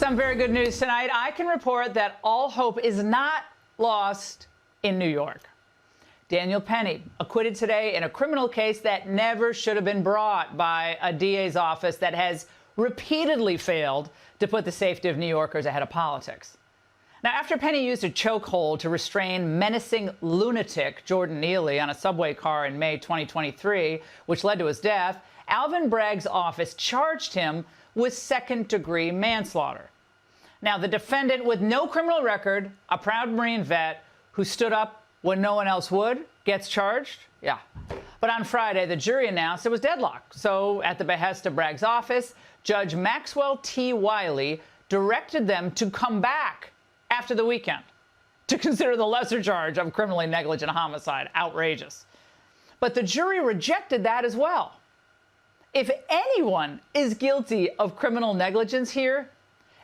Some very good news tonight. I can report that all hope is not lost in New York. Daniel Penny acquitted today in a criminal case that never should have been brought by a DA's office that has repeatedly failed to put the safety of New Yorkers ahead of politics. Now, after Penny used a chokehold to restrain menacing lunatic Jordan Neely on a subway car in May 2023, which led to his death, Alvin Bragg's office charged him with second-degree manslaughter. Now, the defendant with no criminal record, a proud Marine vet who stood up when no one else would, gets charged? Yeah. But on Friday, the jury announced it was deadlocked. So, at the behest of Bragg's office, Judge Maxwell T. Wiley directed them to come back after the weekend to consider the lesser charge of criminally negligent homicide. Outrageous. But the jury rejected that as well. If anyone is guilty of criminal negligence here,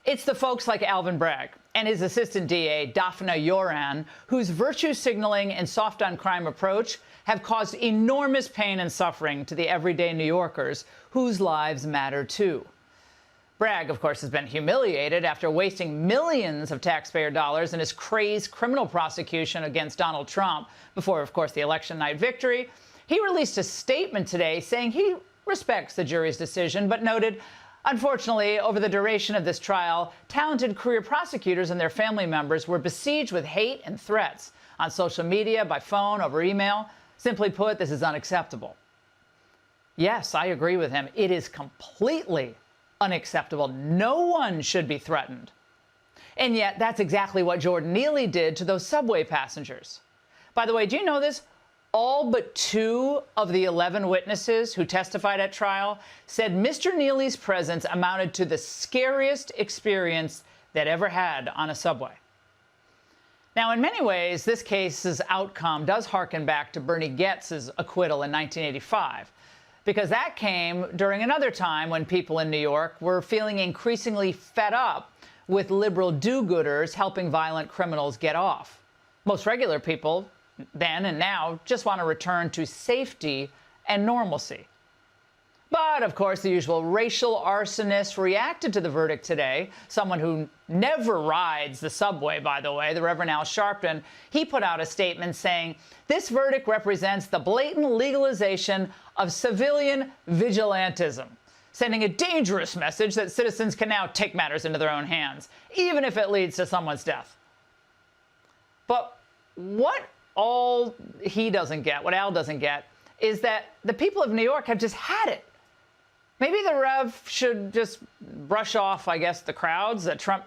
it's the folks like Alvin Bragg and his assistant DA, Daphna Yoran, whose virtue signaling and soft-on-crime approach have caused enormous pain and suffering to the everyday New Yorkers whose lives matter too. Bragg, of course, has been humiliated after wasting millions of taxpayer dollars in his crazed criminal prosecution against Donald Trump before, of course, the election night victory. He released a statement today saying he respects the jury's decision, but noted, unfortunately, over the duration of this trial, talented career prosecutors and their family members were besieged with hate and threats on social media, by phone, over email. Simply put, this is unacceptable. Yes, I agree with him. It is completely unacceptable. No one should be threatened. And yet, that's exactly what Jordan Neely did to those subway passengers. By the way, do you know this? All but 2 of the 11 witnesses who testified at trial said Mr. Neely's presence amounted to the scariest experience they'd ever had on a subway. Now, in many ways, this case's outcome does harken back to Bernie Goetz's acquittal in 1985, because that came during another time when people in New York were feeling increasingly fed up with liberal do-gooders helping violent criminals get off. Most regular people then and now just want to return to safety and normalcy. But, of course, the usual racial arsonist reacted to the verdict today. Someone who never rides the subway, by the way, the Reverend Al Sharpton, he put out a statement saying, this verdict represents the blatant legalization of civilian vigilantism, sending a dangerous message that citizens can now take matters into their own hands, even if it leads to someone's death. But what all he doesn't get, what Al doesn't get, is that the people of New York have just had it. Maybe the Rev should just brush off, I guess, the crowds that Trump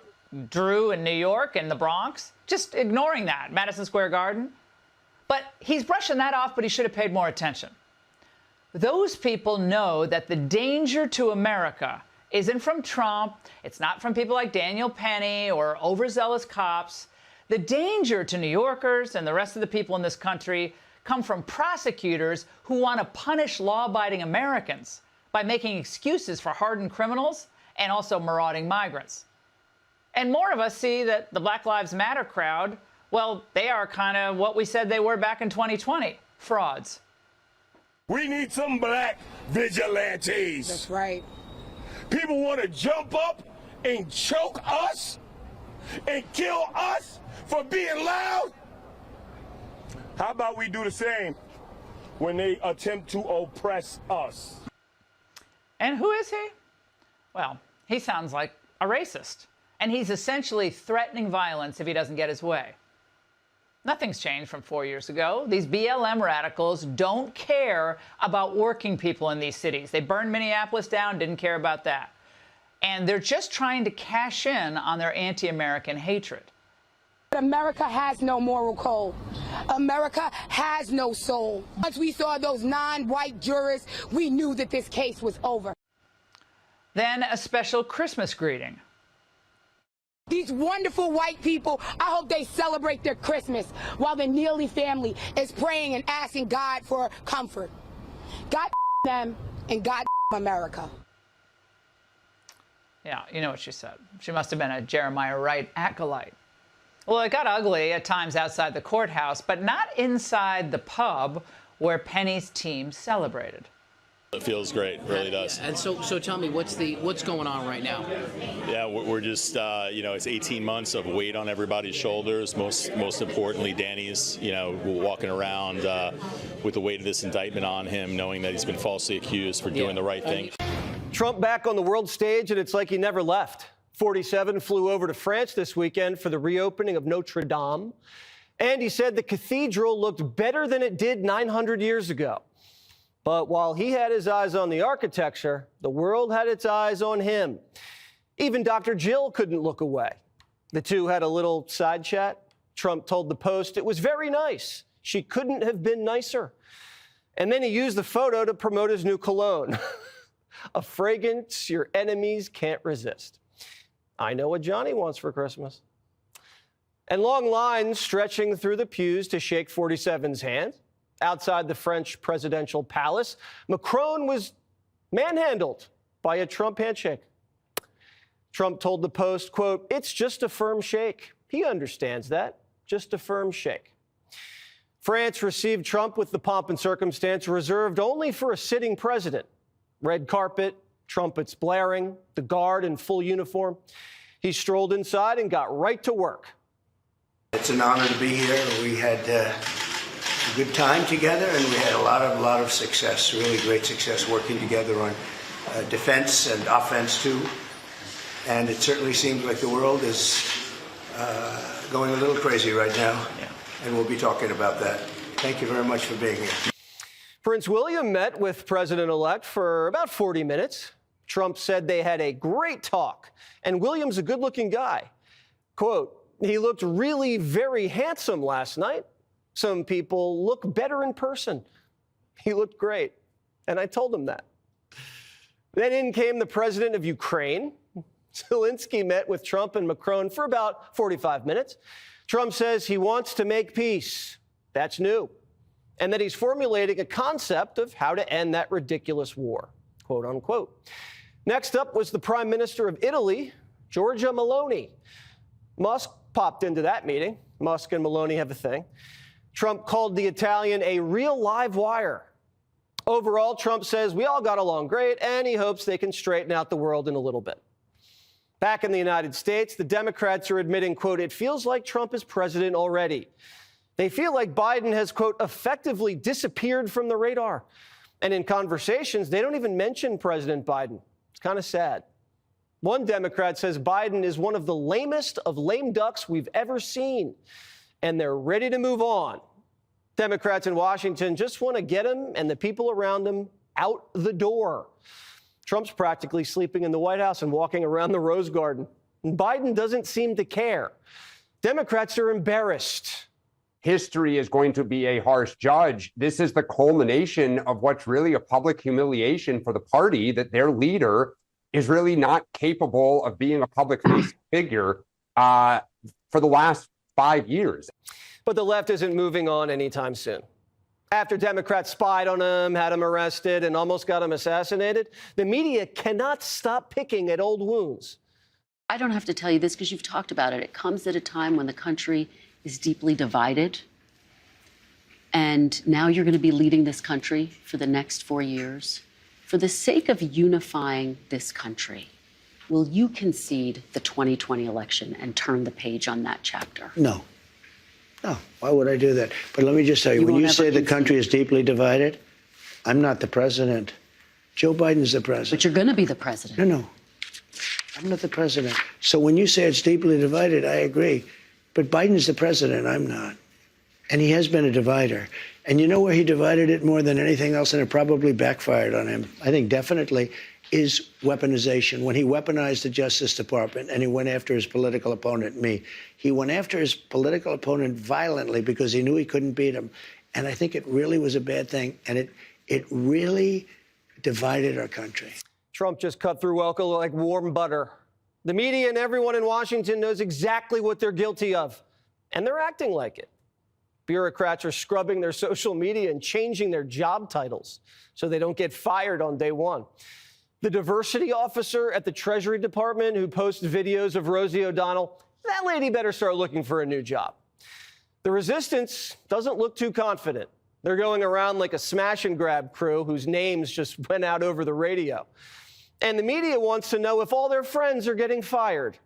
drew in New York and the Bronx, just ignoring that, Madison Square Garden. But he's brushing that off, but he should have paid more attention. Those people know that the danger to America isn't from Trump. It's not from people like Daniel Penny or overzealous cops. The danger to New Yorkers and the rest of the people in this country come from prosecutors who want to punish law-abiding Americans by making excuses for hardened criminals and also marauding migrants. And more of us see that the Black Lives Matter crowd, well, they are kind of what we said they were back in 2020, frauds. We need some black vigilantes. That's right. People want to jump up and choke us and kill us for being loud. How about we do the same when they attempt to oppress us? And who is he? Well, he sounds like a racist, and he's essentially threatening violence if he doesn't get his way. Nothing's changed from 4 years ago. These BLM radicals don't care about working people in these cities. They burned Minneapolis down, didn't care about that. And they're just trying to cash in on their anti-American hatred. America has no moral code. America has no soul. Once we saw those non-white jurors, we knew that this case was over. Then a special Christmas greeting. These wonderful white people, I hope they celebrate their Christmas while the Neely family is praying and asking God for comfort. God them and God America. Yeah, you know what she said. She must have been a Jeremiah Wright acolyte. Well, it got ugly at times outside the courthouse, but not inside the pub where Penny's team celebrated. It feels great, really does. And so tell me, what's going on right now? Yeah, we're just, it's 18 months of weight on everybody's shoulders. Most importantly, Danny's, walking around with the weight of this indictment on him, knowing that he's been falsely accused for doing the right thing. Trump back on the world stage, and it's like he never left. 47 flew over to France this weekend for the reopening of Notre Dame. And he said the cathedral looked better than it did 900 years ago. But while he had his eyes on the architecture, the world had its eyes on him. Even Dr. Jill couldn't look away. The two had a little side chat. Trump told the Post it was very nice. She couldn't have been nicer. And then he used the photo to promote his new cologne, a fragrance your enemies can't resist. I know what Johnny wants for Christmas. And long lines stretching through the pews to shake 47's hand. Outside the French presidential palace, Macron was manhandled by a Trump handshake. Trump told the Post, quote, "It's just a firm shake." He understands that. Just a firm shake. France received Trump with the pomp and circumstance reserved only for a sitting president. Red carpet, trumpets blaring, the guard in full uniform. He strolled inside and got right to work. It's an honor to be here. We had a good time together, and we had a lot of success, really great success working together on defense and offense too. And it certainly seems like the world is going a little crazy right now, and we'll be talking about that. Thank you very much for being here. Prince William met with President-elect for about 40 minutes. Trump said they had a great talk, and William's a good-looking guy. Quote, "He looked really very handsome last night. Some people look better in person. He looked great." And I told him that. Then in came the president of Ukraine. Zelensky met with Trump and Macron for about 45 minutes. Trump says he wants to make peace. That's new. And that he's formulating a concept of how to end that ridiculous war, quote unquote. Next up was the Prime Minister of Italy, Giorgia Meloni. Musk popped into that meeting. Musk and Meloni have a thing. Trump called the Italian a real live wire. Overall, Trump says we all got along great, and he hopes they can straighten out the world in a little bit. Back in the United States, the Democrats are admitting, quote, "It feels like Trump is president already." They feel like Biden has, quote, "effectively disappeared from the radar." And in conversations, they don't even mention President Biden. It's kind of sad. One Democrat says Biden is one of the lamest of lame ducks we've ever seen, and they're ready to move on. Democrats in Washington just want to get him and the people around him out the door. Trump's practically sleeping in the White House and walking around the Rose Garden. And Biden doesn't seem to care. Democrats are embarrassed. History is going to be a harsh judge. This is the culmination of what's really a public humiliation for the party, that their leader is really not capable of being a public figure for the last 5 years. But the left isn't moving on anytime soon. After Democrats spied on him, had him arrested, and almost got him assassinated, the media cannot stop picking at old wounds. I don't have to tell you this because you've talked about it. It comes at a time when the country is deeply divided. And now you're going to be leading this country for the next 4 years. For the sake of unifying this country, will you concede the 2020 election and turn the page on that chapter? No. No, why would I do that? But let me just tell you, when you say the country is deeply divided, I'm not the president. Joe Biden's the president. But you're going to be the president. No. I'm not the president. So when you say it's deeply divided, I agree. But Biden's the president, I'm not. And he has been a divider. And you know where he divided it more than anything else, and it probably backfired on him, I think definitely, is weaponization. When he weaponized the Justice Department and he went after his political opponent, me, he went after his political opponent violently because he knew he couldn't beat him. And I think it really was a bad thing. And it really divided our country. Trump just cut through Welco like warm butter. The media and everyone in Washington knows exactly what they're guilty of, and they're acting like it. Bureaucrats are scrubbing their social media and changing their job titles so they don't get fired on day one. The diversity officer at the Treasury Department who posts videos of Rosie O'Donnell, that lady better start looking for a new job. The resistance doesn't look too confident. They're going around like a smash and grab crew whose names just went out over the radio. And the media wants to know if all their friends are getting fired.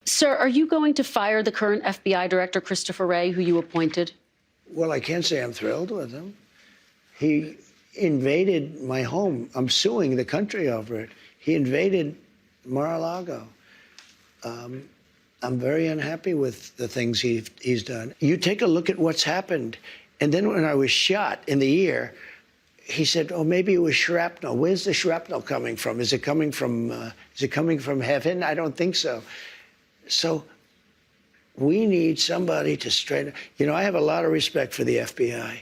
Sir, are you going to fire the current FBI director, Christopher Wray, who you appointed? Well, I can't say I'm thrilled with him. He invaded my home. I'm suing the country over it. He invaded Mar-a-Lago. I'm very unhappy with the things he's done. You take a look at what's happened. And then when I was shot in the ear, he said, oh, maybe it was shrapnel. Where's the shrapnel coming from? Is it coming from heaven? I don't think so. So we need somebody to straighten. You know, I have a lot of respect for the FBI,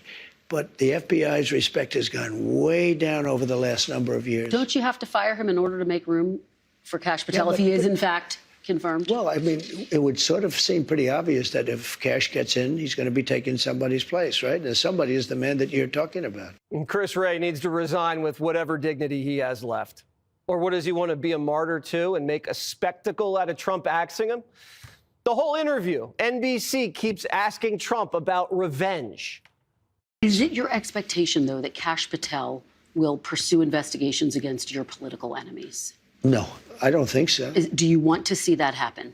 but the FBI's respect has gone way down over the last number of years. Don't you have to fire him in order to make room for Kash Patel if he is, in fact, confirmed? Well, I mean, it would sort of seem pretty obvious that if Kash gets in, he's going to be taking somebody's place, right? And somebody is the man that you're talking about. And Chris Wray needs to resign with whatever dignity he has left. Or what, does he want to be a martyr too and make a spectacle out of Trump axing him? The whole interview, NBC keeps asking Trump about revenge. Is it your expectation, though, that Kash Patel will pursue investigations against your political enemies? No, I don't think so. Do you want to see that happen?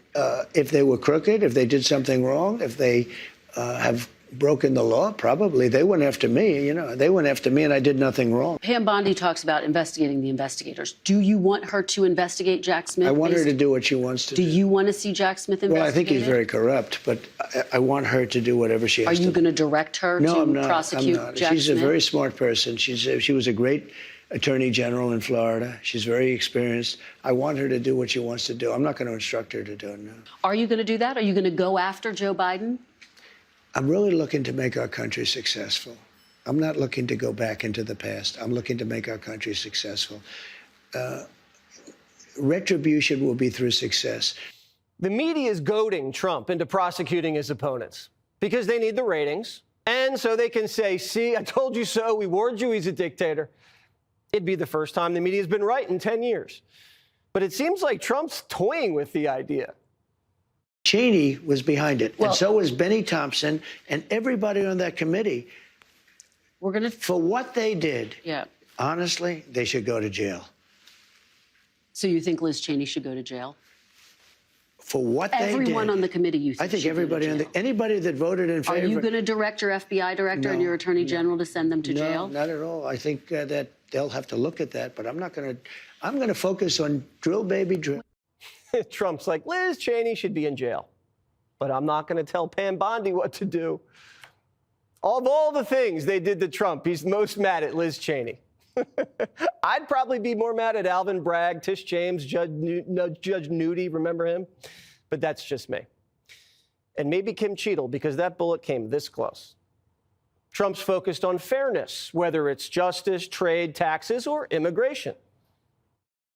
If they were crooked, if they did something wrong, if they have broken the law, probably. They went after me, you know. They went after me and I did nothing wrong. Pam Bondi talks about investigating the investigators. Do you want her to investigate Jack Smith? I want her to do what she wants to do. Do you want to see Jack Smith investigated? Well, I think he's very corrupt, but I want her to do whatever she has to do. Are you going to direct her to prosecute Jack Smith? She's a very smart person. She was a great attorney general in Florida. She's very experienced. I want her to do what she wants to do. I'm not going to instruct her to do it, no. Are you going to do that? Are you going to go after Joe Biden? I'm really looking to make our country successful. I'm not looking to go back into the past. I'm looking to make our country successful. Retribution will be through success. The media is goading Trump into prosecuting his opponents because they need the ratings. And so they can say, see, I told you so. We warned you he's a dictator. It'd be the first time the media's been right in 10 years. But it seems like Trump's toying with the idea. Cheney was behind it, and so was Benny Thompson and everybody on that committee. For what they did, honestly, they should go to jail. So you think Liz Cheney should go to jail? For what they did. Everyone on the committee, you think? I think everybody anybody that voted in favor. Are you going to direct your FBI director and your attorney general to send them to jail? No, not at all. I think that they'll have to look at that, but I'm not going to. I'm going to focus on drill, baby, drill. Trump's like, Liz Cheney should be in jail, but I'm not going to tell Pam Bondi what to do. Of all the things they did to Trump, he's most mad at Liz Cheney. I'd probably be more mad at Alvin Bragg, Tish James, Judge Nudie, remember him? But that's just me. And maybe Kim Cheadle, because that bullet came this close. Trump's focused on fairness, whether it's justice, trade, taxes, or immigration.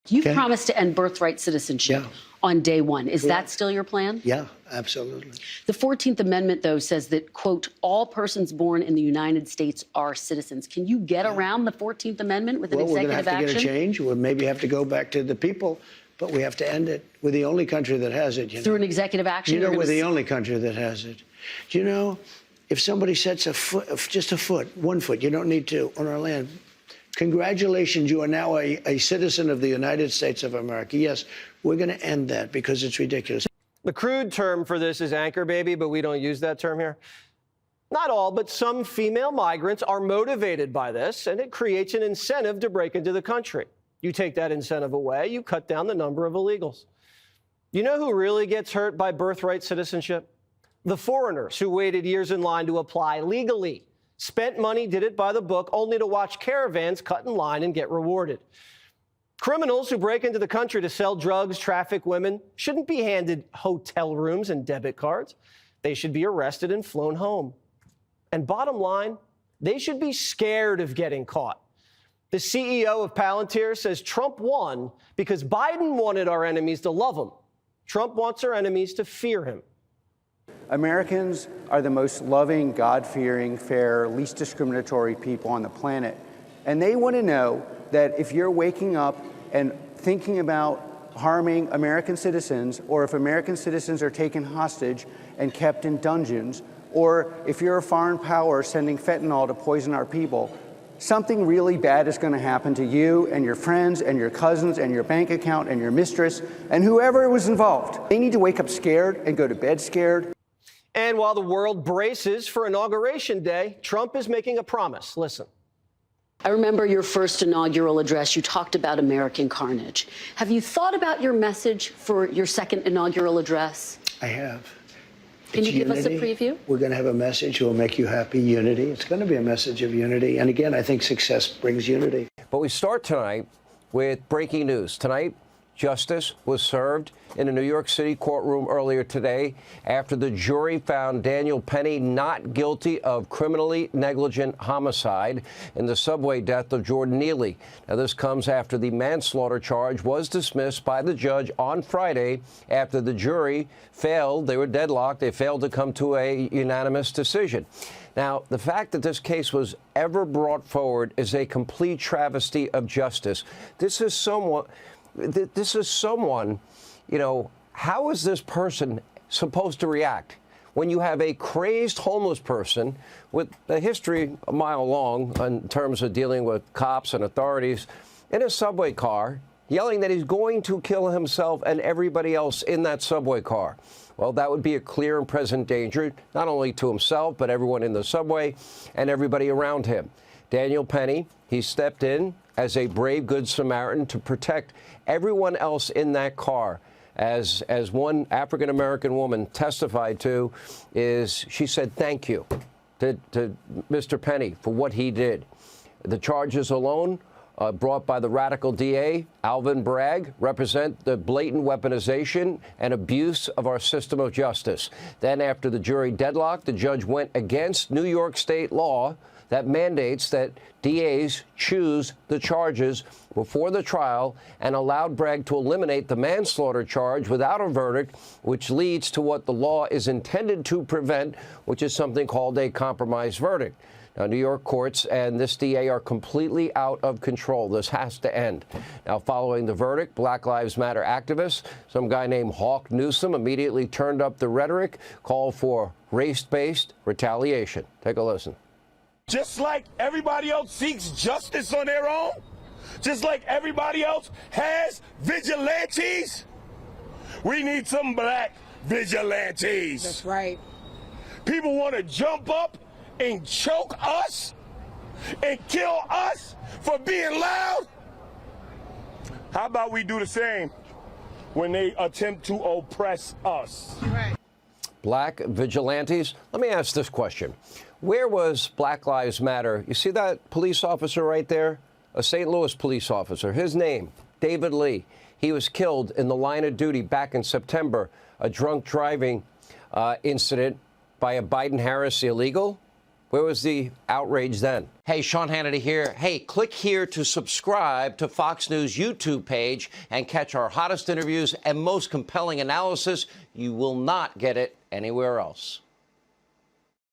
You promised to end birthright citizenship on day one. Is that still your plan? Yeah, absolutely. The 14th Amendment, though, says that, quote, all persons born in the United States are citizens. Can you get around the 14th Amendment with an executive action? We're going to have to get a change. We'll maybe have to go back to the people, but we have to end it. We're the only country that has it. Through an executive action? You know, we're the only country that has it. Do you know, if somebody sets a foot, just a foot, 1 foot, you don't need to, on our land, congratulations, you are now a citizen of the United States of America. Yes, we're going to end that because it's ridiculous. The crude term for this is anchor baby, but we don't use that term here. Not all, but some female migrants are motivated by this, and it creates an incentive to break into the country. You take that incentive away, you cut down the number of illegals. You know who really gets hurt by birthright citizenship? The foreigners who waited years in line to apply legally. Spent money, did it by the book, only to watch caravans cut in line and get rewarded. Criminals who break into the country to sell drugs, traffic women, shouldn't be handed hotel rooms and debit cards. They should be arrested and flown home. And bottom line, they should be scared of getting caught. The CEO of Palantir says Trump won because Biden wanted our enemies to love him. Trump wants our enemies to fear him. Americans are the most loving, God-fearing, fair, least discriminatory people on the planet. And they want to know that if you're waking up and thinking about harming American citizens, or if American citizens are taken hostage and kept in dungeons, or if you're a foreign power sending fentanyl to poison our people, something really bad is going to happen to you and your friends and your cousins and your bank account and your mistress and whoever was involved. They need to wake up scared and go to bed scared. And while the world braces for Inauguration Day, Trump is making a promise. Listen. I remember your first inaugural address. You talked about American carnage. Have you thought about your message for your second inaugural address? I have. Can you give us a preview? We're going to have a message that will make you happy, unity. It's going to be a message of unity. And again, I think success brings unity. But we start tonight with breaking news. Tonight, justice was served in a New York City courtroom earlier today after the jury found Daniel Penny not guilty of criminally negligent homicide in the subway death of Jordan Neely. Now, this comes after the manslaughter charge was dismissed by the judge on Friday after the jury failed. They were deadlocked. They failed to come to a unanimous decision. Now, the fact that this case was ever brought forward is a complete travesty of justice. This is someone, you know, how is this person supposed to react when you have a crazed homeless person with a history a mile long in terms of dealing with cops and authorities in a subway car yelling that he's going to kill himself and everybody else in that subway car? Well, that would be a clear and present danger, not only to himself, but everyone in the subway and everybody around him. Daniel Penny, he stepped in as a brave good Samaritan to protect everyone else in that car. As one African-American woman testified to, is she said thank you to Mr. Penny for what he did. The charges alone brought by the radical DA, Alvin Bragg, represent the blatant weaponization and abuse of our system of justice. Then after the jury deadlocked, the judge went against New York state law that mandates that DAs choose the charges before the trial and allowed Bragg to eliminate the manslaughter charge without a verdict, which leads to what the law is intended to prevent, which is something called a compromise verdict. Now, New York courts and this DA are completely out of control. This has to end. Now, following the verdict, Black Lives Matter activists, some guy named Hawk Newsom, immediately turned up the rhetoric, called for race-based retaliation. Take a listen. Just like everybody else seeks justice on their own, just like everybody else has vigilantes, we need some black vigilantes. That's right. People want to jump up and choke us and kill us for being loud. How about we do the same when they attempt to oppress us? Right. Black vigilantes. Let me ask this question. Where was Black Lives Matter? You see that police officer right there? A St. Louis police officer. His name, David Lee. He was killed in the line of duty back in September, a drunk driving incident by a Biden-Harris illegal. Where was the outrage then? Hey, Sean Hannity here. Hey, click here to subscribe to Fox News YouTube page and catch our hottest interviews and most compelling analysis. You will not get it anywhere else.